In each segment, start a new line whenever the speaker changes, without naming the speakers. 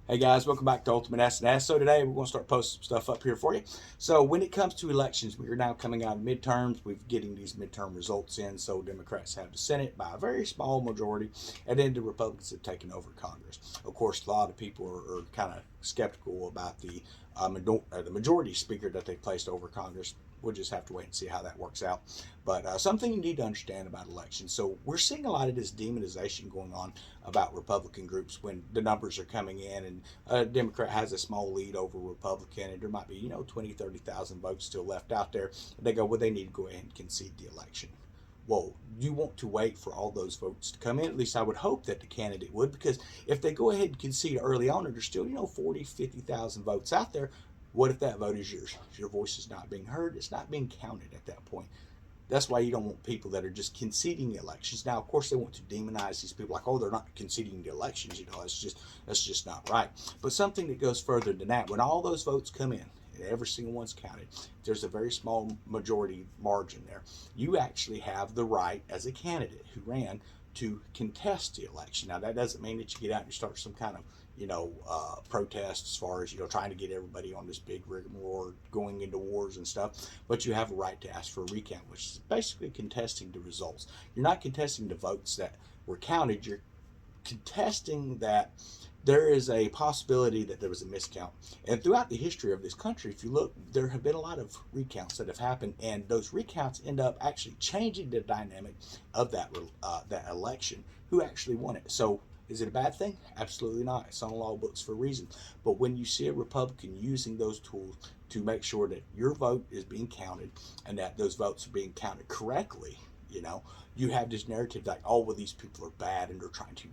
Hey guys, welcome back to Ultimate S&S. So today we're going to start posting some stuff up here for you. So when it comes to elections, we are now coming out of midterms. We're getting these midterm results in. So Democrats have the Senate by a very small majority, and then the Republicans have taken over Congress. Of course, a lot of people are kind of skeptical about the majority speaker that they placed over Congress. We'll just have to wait and see how that works out. But something you need to understand about elections. So we're seeing a lot of this demonization going on about Republican groups when the numbers are coming in and a Democrat has a small lead over Republican and there might be, 20, 30,000 votes still left out there. They go, well, they need to go ahead and concede the election. Well, you want to wait for all those votes to come in. At least I would hope that the candidate would, because if they go ahead and concede early on and there's still, 40, 50,000 votes out there, what if that vote is yours? Your voice is not being heard. It's not being counted at that point. That's why you don't want people that are just conceding the elections. Now, of course, they want to demonize these people like, oh, they're not conceding the elections. That's just not right. But something that goes further than that, when all those votes come in, and every single one's counted, there's a very small majority margin there. You actually have the right as a candidate who ran to contest the election. Now, that doesn't mean that you get out and you start some kind of protest as far as trying to get everybody on this big rigmarole, going into wars and stuff. But you have a right to ask for a recount, which is basically contesting the results. You're not contesting the votes that were counted. You're contesting that there is a possibility that there was a miscount. And throughout the history of this country, if you look, there have been a lot of recounts that have happened, and those recounts end up actually changing the dynamic of that election, who actually won it. So is it a bad thing? Absolutely not. It's on law books for a reason. But when you see a Republican using those tools to make sure that your vote is being counted and that those votes are being counted correctly, you have this narrative like, oh, well, these people are bad and they're trying to,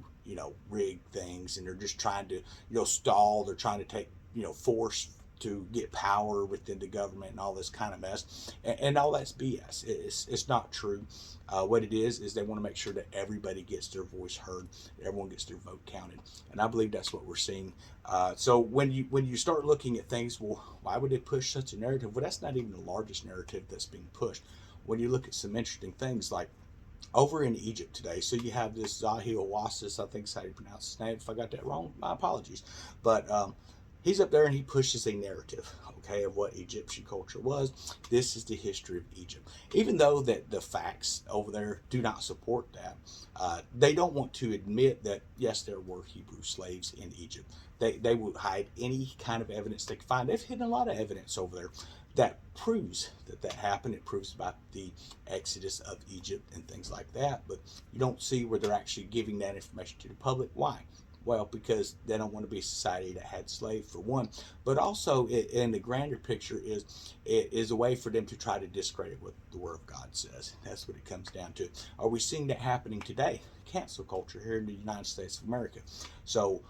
rig things and they're just trying to, stall. They're trying to take, force to get power within the government and all this kind of mess. And all that's BS. It's not true. What it is they want to make sure that everybody gets their voice heard, everyone gets their vote counted. And I believe that's what we're seeing. So when you start looking at things, well, why would they push such a narrative? Well, that's not even the largest narrative that's being pushed. When you look at some interesting things like over in Egypt today, so you have this Zahi Oasis, I think is how you pronounce his name. If I got that wrong, my apologies. But he's up there and he pushes a narrative, okay, of what Egyptian culture was. This is the history of Egypt. Even though that the facts over there do not support that, they don't want to admit that, yes, there were Hebrew slaves in Egypt. They would hide any kind of evidence they could find. They've hidden a lot of evidence over there that proves that happened. It proves about the exodus of Egypt and things like that. But you don't see where they're actually giving that information to the public. Why? Well, because they don't want to be a society that had slaves, for one, but also in the grander picture is a way for them to try to discredit what the Word of God says. That's what it comes down to. Are we seeing that happening today? Cancel culture here in the United States of America. So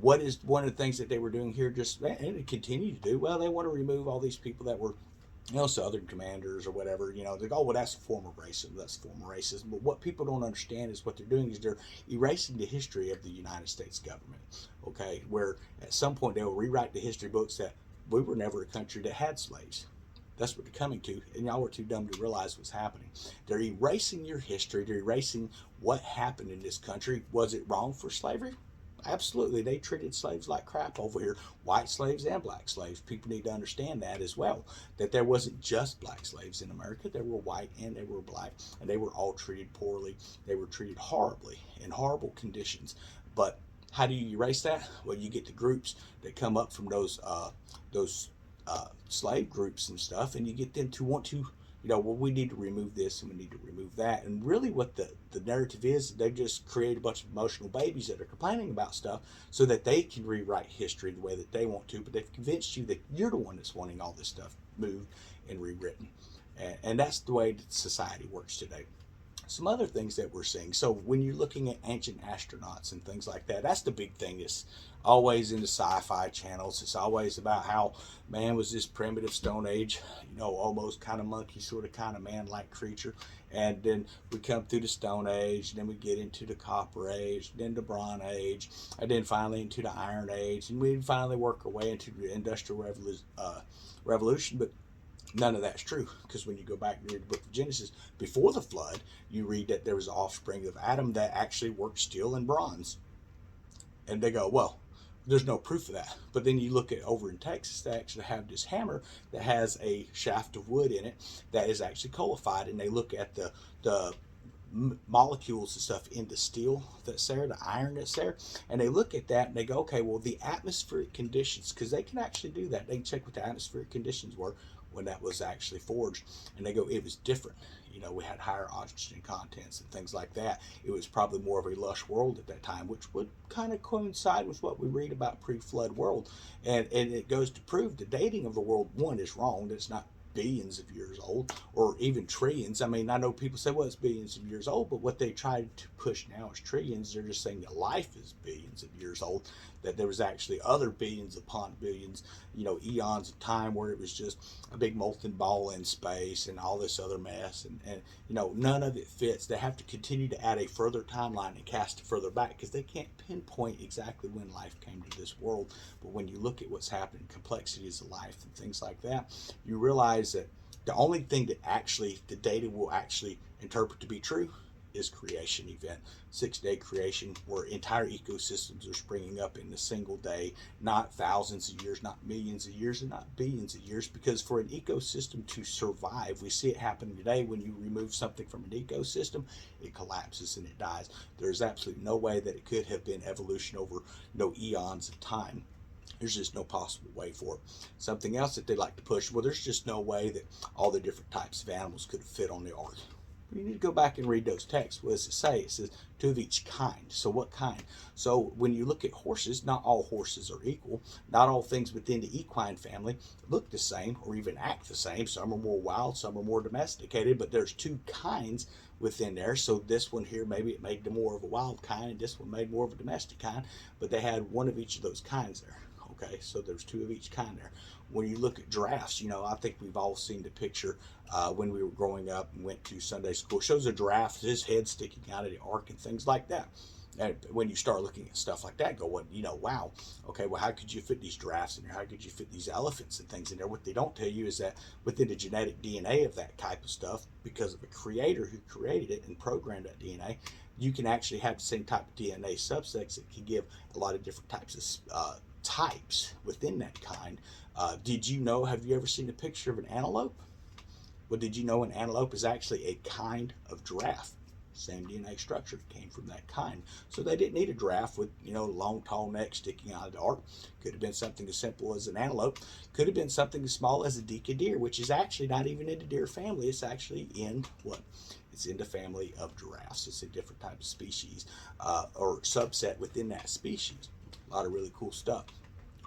what is one of the things that they were doing here, just and continue to do? Well, they want to remove all these people that were Southern commanders or whatever, they go, oh, well, that's a form of racism. That's a form of racism. But what people don't understand is what they're doing is they're erasing the history of the United States government, okay, where at some point they will rewrite the history books that we were never a country that had slaves. That's what they're coming to, and y'all were too dumb to realize what's happening. They're erasing your history. They're erasing what happened in this country. Was it wrong for slavery? Absolutely. They treated slaves like crap over here, white slaves and black slaves. People need to understand that as well, that there wasn't just black slaves in America. There were white and there were black, and they were all treated poorly. They were treated horribly in horrible conditions. But how do you erase that? Well, you get the groups that come up from those slave groups and stuff, and you get them to want to, well, we need to remove this and we need to remove that. And really what the narrative is, they just create a bunch of emotional babies that are complaining about stuff so that they can rewrite history the way that they want to, but they've convinced you that you're the one that's wanting all this stuff moved and rewritten. And that's the way that society works today. Some other things that we're seeing. So when you're looking at ancient astronauts and things like that, that's the big thing. It's always in the sci-fi channels. It's always about how man was this primitive Stone Age, almost kind of monkey sort of kind of man-like creature. And then we come through the Stone Age, and then we get into the Copper Age, then the Bronze Age, and then finally into the Iron Age, and we finally work our way into the Industrial Revolution. But none of that's true, because when you go back and read the book of Genesis, before the flood, you read that there was an offspring of Adam that actually worked steel and bronze. And they go, well, There's no proof of that. But then you look at over in Texas, they actually have this hammer that has a shaft of wood in it that is actually coalified, and they look at the molecules and stuff in the steel that's there, the iron that's there, and they look at that and they go, okay, well, the atmospheric conditions, because they can actually do that. They can check what the atmospheric conditions were when that was actually forged, and they go, it was different. We had higher oxygen contents and things like that. It was probably more of a lush world at that time, which would kind of coincide with what we read about pre-flood world. And it goes to prove the dating of the world, one, is wrong. It's not billions of years old or even trillions. I mean, I know people say, well, it's billions of years old, but what they try to push now is trillions. They're just saying that life is billions of years old, that there was actually other billions upon billions, eons of time where it was just a big molten ball in space and all this other mess. And none of it fits. They have to continue to add a further timeline and cast it further back because they can't pinpoint exactly when life came to this world. But when you look at what's happening, complexities of life and things like that, you realize that the only thing that actually the data will actually interpret to be true is creation event. 6-day creation where entire ecosystems are springing up in a single day, not thousands of years, not millions of years, and not billions of years. Because for an ecosystem to survive, we see it happening today. When you remove something from an ecosystem, it collapses and it dies. There's absolutely no way that it could have been evolution over eons of time. There's just no possible way for it. Something else that they like to push, well, there's just no way that all the different types of animals could have fit on the ark. You need to go back and read those texts. What does it say? It says two of each kind. So what kind? So when you look at horses, not all horses are equal. Not all things within the equine family look the same or even act the same. Some are more wild, some are more domesticated, but there's two kinds within there. So this one here, maybe it made more of a wild kind, and this one made more of a domestic kind, but they had one of each of those kinds there. Okay, so there's two of each kind there. When you look at giraffes, I think we've all seen the picture when we were growing up and went to Sunday school. It shows a giraffe, his head sticking out of the ark and things like that. And when you start looking at stuff like that, going, wow, okay, well, how could you fit these giraffes in there? How could you fit these elephants and things in there? What they don't tell you is that within the genetic DNA of that type of stuff, because of a creator who created it and programmed that DNA, you can actually have the same type of DNA subsets that can give a lot of different types of types within that kind. Did you know, have you ever seen a picture of an antelope? Well, did you know an antelope is actually a kind of giraffe? Same DNA structure came from that kind. So they didn't need a giraffe with, long, tall neck sticking out of the ark. Could have been something as simple as an antelope. Could have been something as small as a deca deer, which is actually not even in the deer family. It's actually in what? It's in the family of giraffes. It's a different type of species or subset within that species. A lot of really cool stuff.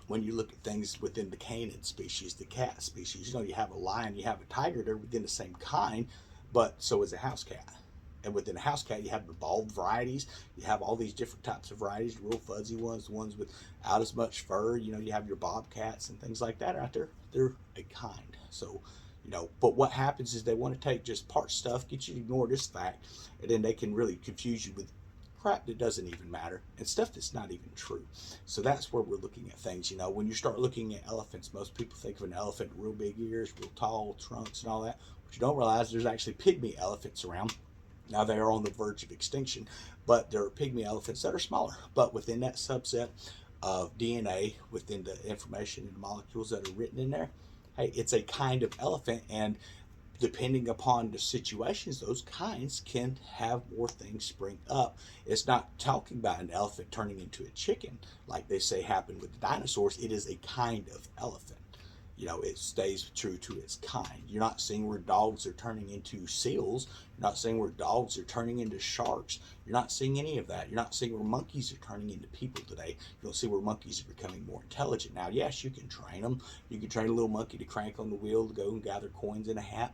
When you look at things within the canid species, the cat species, you have a lion, you have a tiger, they're within the same kind, but so is a house cat. And within a house cat, you have the bald varieties. You have all these different types of varieties, the real fuzzy ones, the ones without as much fur. You have your bobcats and things like that out there. They're a kind. So, but what happens is they want to take just part stuff, get you to ignore this fact, and then they can really confuse you with crap that doesn't even matter and stuff that's not even true. So that's where we're looking at things. When you start looking at elephants, most people think of an elephant with real big ears, real tall trunks and all that. But you don't realize there's actually pygmy elephants around. Now they are on the verge of extinction, but there are pygmy elephants that are smaller. But within that subset of DNA, within the information and the molecules that are written in there, hey, it's a kind of elephant, and depending upon the situations, those kinds can have more things spring up. It's not talking about an elephant turning into a chicken like they say happened with the dinosaurs. It is a kind of elephant. It stays true to its kind. You're not seeing where dogs are turning into seals. You're not seeing where dogs are turning into sharks. You're not seeing any of that. You're not seeing where monkeys are turning into people today. You don't see where monkeys are becoming more intelligent. Now, yes, you can train them. You can train a little monkey to crank on the wheel to go and gather coins in a hat.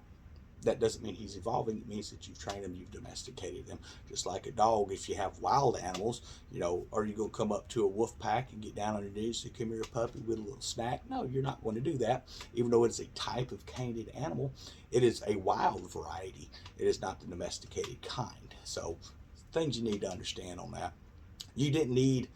That doesn't mean he's evolving. It means that you've trained him, you've domesticated them. Just like a dog, if you have wild animals, are you going to come up to a wolf pack and get down on your knees and say, come here, puppy, with a little snack? No, you're not going to do that. Even though it's a type of canid animal, it is a wild variety. It is not the domesticated kind. So things you need to understand on that. You didn't need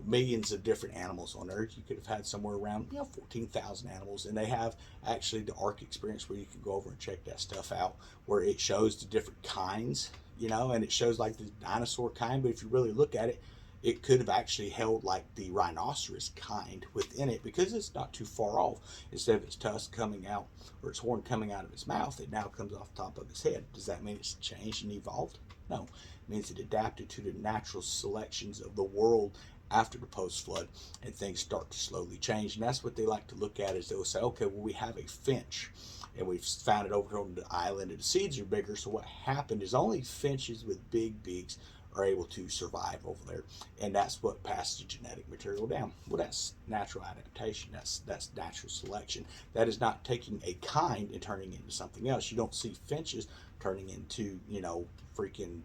millions of different animals on Earth. You could have had somewhere around 14,000 animals, and they have actually the Ark experience where you can go over and check that stuff out, where it shows the different kinds, and it shows like the dinosaur kind. But if you really look at it, It could have actually held like the rhinoceros kind within it because it's not too far off. Instead of its tusk coming out or its horn coming out of its mouth, it now comes off the top of its head. Does that mean it's changed and evolved? No. It means it adapted to the natural selections of the world after the post flood, and things start to slowly change. And that's what they like to look at, is they'll say, okay, well, we have a finch and we've found it over on the island and the seeds are bigger. So what happened is only finches with big beaks are able to survive over there, and that's what passes the genetic material down. Well, that's natural adaptation. That's natural selection. That is not taking a kind and turning it into something else. You don't see finches turning into, freaking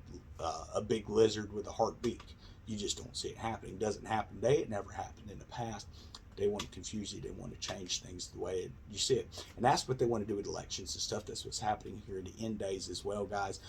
a big lizard with a heartbeat. You just don't see it happening. It doesn't happen today. It never happened in the past. They want to confuse you. They want to change things the way you see it. And that's what they want to do with elections and stuff. That's what's happening here in the end days as well, guys.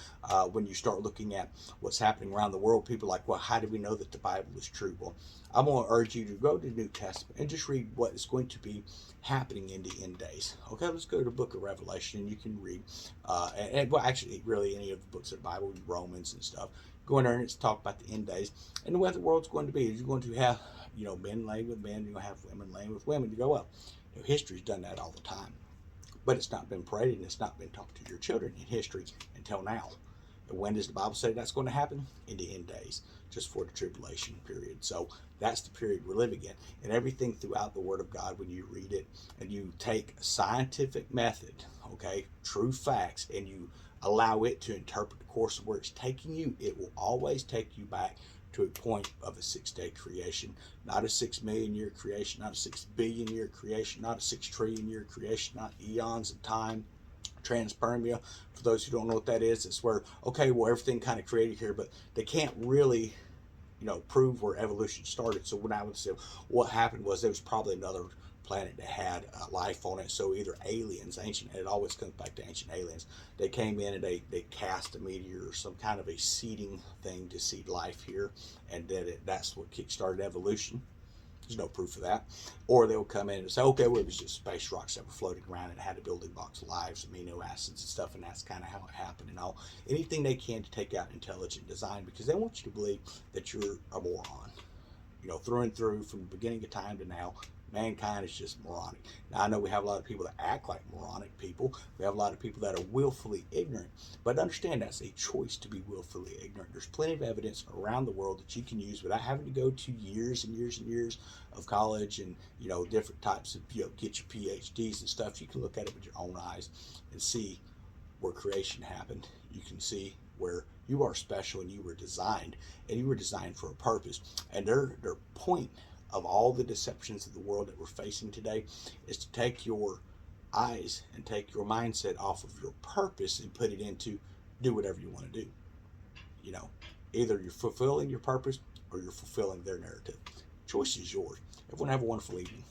When you start looking at what's happening around the world, people are like, well, how do we know that the Bible is true? Well, I'm going to urge you to go to the New Testament and just read what is going to be happening in the end days. Okay, let's go to the book of Revelation, and you can read, well, actually, really any of the books of the Bible, Romans and stuff. Go in there and it's talk about the end days and the way the world's going to be. You're going to have, men laying with men. You're going to have women laying with women. You go, well, history's done that all the time, but it's not been paraded and it's not been taught to your children in history until now. And when does the Bible say that's going to happen? In the end days, just for the tribulation period. So that's the period we're living in. And everything throughout the Word of God, when you read it and you take a scientific method, okay, true facts, and you allow it to interpret the course of where it's taking you, it will always take you back to a point of a 6-day creation, not a 6 million year creation, not a 6 billion year creation, not a 6 trillion year creation, not eons of time. Transpermia, for those who don't know what that is, it's where, okay, well, everything kind of created here, but they can't really, prove where evolution started. So when I would say what happened was there was probably another planet that had life on it. So either aliens, ancient, it always comes back to ancient aliens. They came in and they cast a meteor or some kind of a seeding thing to seed life here, and that's what kickstarted evolution. There's no proof of that. Or they'll come in and say, okay, well, it was just space rocks that were floating around and had a building blocks of lives, amino acids and stuff, and that's kind of how it happened and all. Anything they can to take out intelligent design, because they want you to believe that you're a moron. Through and through, from the beginning of time to now, mankind is just moronic. Now, I know we have a lot of people that act like moronic people. We have a lot of people that are willfully ignorant. But understand that's a choice to be willfully ignorant. There's plenty of evidence around the world that you can use without having to go to years and years and years of college and, different types of, get your PhDs and stuff. You can look at it with your own eyes and see where creation happened. You can see where you are special and you were designed for a purpose. And their point of all the deceptions of the world that we're facing today is to take your eyes and take your mindset off of your purpose and put it into do whatever you want to do. Either you're fulfilling your purpose or you're fulfilling their narrative. Choice is yours. Everyone have a wonderful evening.